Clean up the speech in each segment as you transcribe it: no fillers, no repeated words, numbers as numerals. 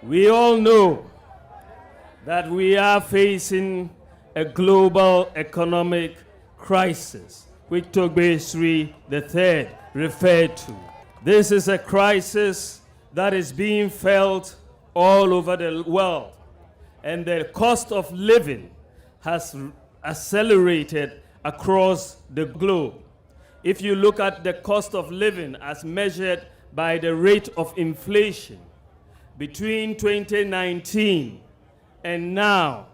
We all know that we are facing a global economic crisis, which Togbe Sri III referred to. This is a crisis that is being felt all over the world, and the cost of living has accelerated across the globe. If you look at the cost of living as measured by the rate of inflation, between 2019 and now,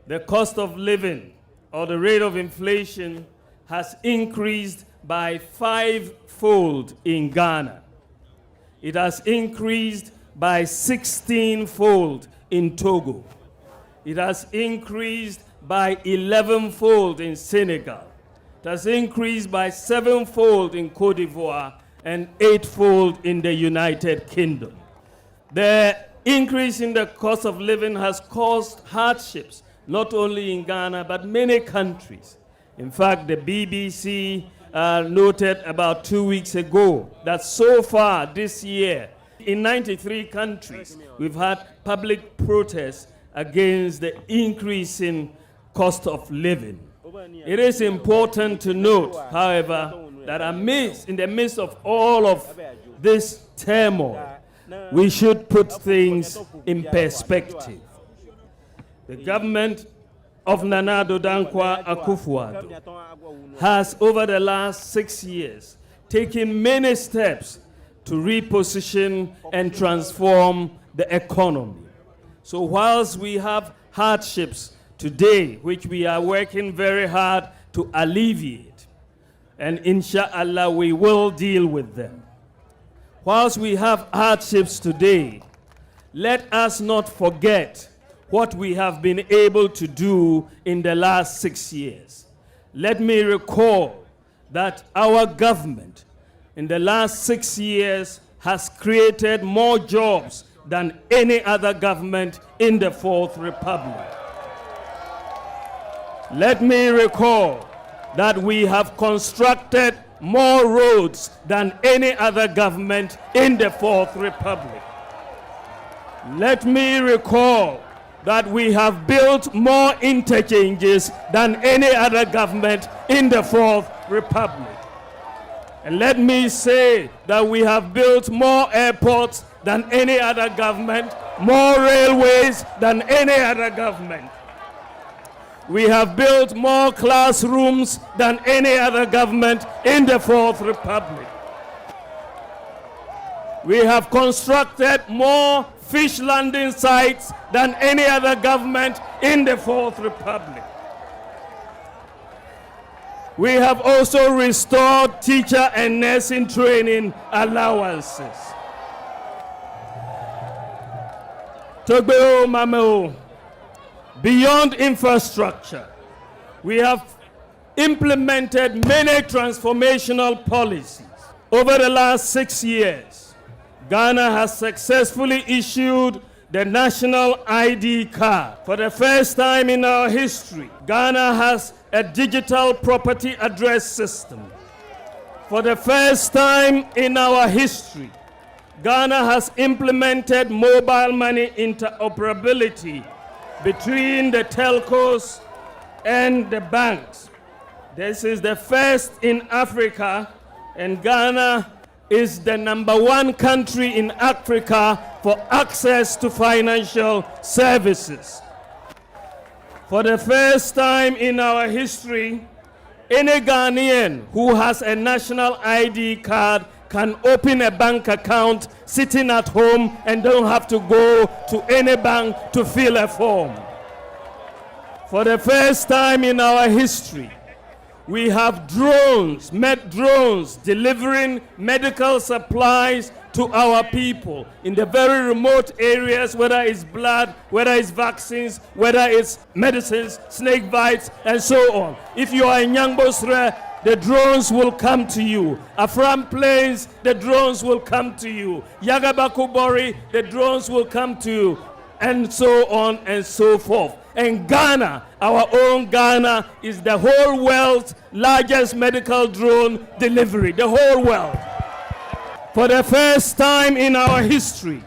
the cost of living or the rate of inflation has increased by 5-fold in Ghana. It has increased by 16-fold in Togo. It has increased by 11-fold in Senegal. It has increased by 7-fold in Côte d'Ivoire and 8-fold in the United Kingdom. The increase in the cost of living has caused hardships, not only in Ghana, but many countries. In fact, the BBC noted about 2 weeks ago that so far this year, in 93 countries, we've had public protests against the increasing cost of living. It is important to note, however, that in the midst of all of this turmoil, we should put things in perspective. The government of Nana Addo Dankwa Akufo-Addo has, over the last 6 years, taken many steps to reposition and transform the economy. So whilst we have hardships today, which we are working very hard to alleviate, and inshallah we will deal with them. Whilst we have hardships today, let us not forget what we have been able to do in the last 6 years. Let me recall that our government in the last 6 years has created more jobs than any other government in the Fourth Republic. Let me recall that we have constructed more roads than any other government in the Fourth Republic. Let me recall that we have built more interchanges than any other government in the Fourth Republic. And let me say that we have built more airports than any other government, more railways than any other government. We have built more classrooms than any other government in the Fourth Republic. We have constructed more fish landing sites than any other government in the Fourth Republic. We have also restored teacher and nursing training allowances. Togbe Mameo. Beyond infrastructure, we have implemented many transformational policies. Over the last 6 years, Ghana has successfully issued the national ID card. For the first time in our history, Ghana has a digital property address system. For the first time in our history, Ghana has implemented mobile money interoperability between the telcos and the banks. This is the first in Africa, and Ghana is the #1 country in Africa for access to financial services. For the first time in our history, any Ghanaian who has a national ID card can open a bank account sitting at home and don't have to go to any bank to fill a form. For the first time in our history, we have drones delivering medical supplies to our people in the very remote areas, whether it's blood, whether it's vaccines, whether it's medicines, snake bites, and so on. If you are in Nyangbosre, the drones will come to you. Afram Plains, the drones will come to you. Yagabakubori, the drones will come to you, and so on and so forth. And Ghana, our own Ghana, is the whole world's largest medical drone delivery, the whole world. For the first time in our history,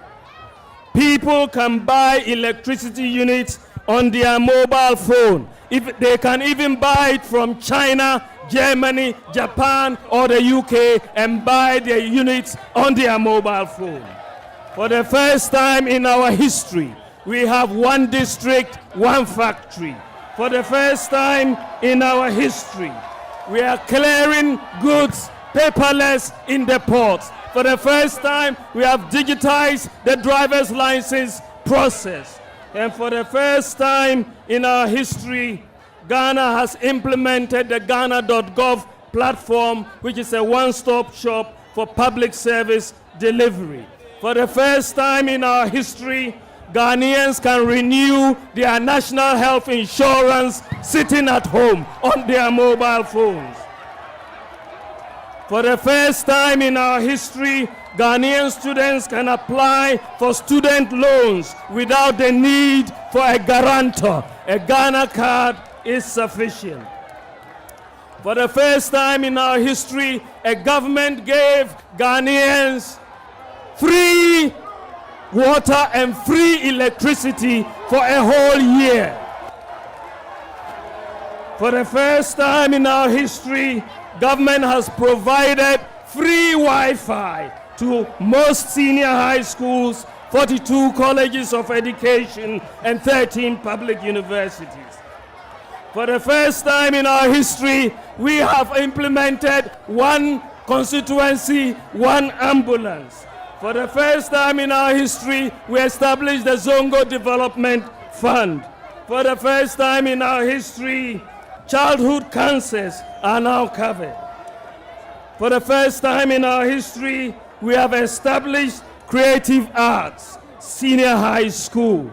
People can buy electricity units on their mobile phone. If they can even buy it from China, Germany, Japan, or the UK and buy their units on their mobile phone. For the first time in our history, we have one district, one factory. For the first time in our history, we are clearing goods paperless in the ports. For the first time, we have digitized the driver's license process. And for the first time in our history, Ghana has implemented the Ghana.gov platform, which is a one-stop shop for public service delivery. For the first time in our history, Ghanaians can renew their national health insurance sitting at home on their mobile phones. For the first time in our history, Ghanaian students can apply for student loans without the need for a guarantor. A Ghana card is sufficient. For the first time in our history, a government gave Ghanaians free water and free electricity for a whole year. For the first time in our history, government has provided free Wi-Fi to most senior high schools, 42 colleges of education, and 13 public universities. For the first time in our history, we have implemented one constituency, one ambulance. For the first time in our history, we established the Zongo Development Fund. For the first time in our history, childhood cancers are now covered. For the first time in our history, we have established creative arts, senior high school.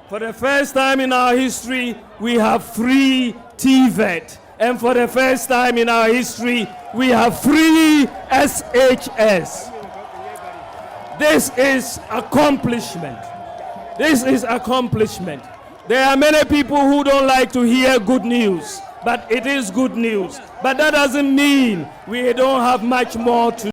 For the first time in our history, we have free TVET. And for the first time in our history, we have free SHS. This is accomplishment. This is accomplishment. There are many people who don't like to hear good news, but it is good news. But that doesn't mean we don't have much more to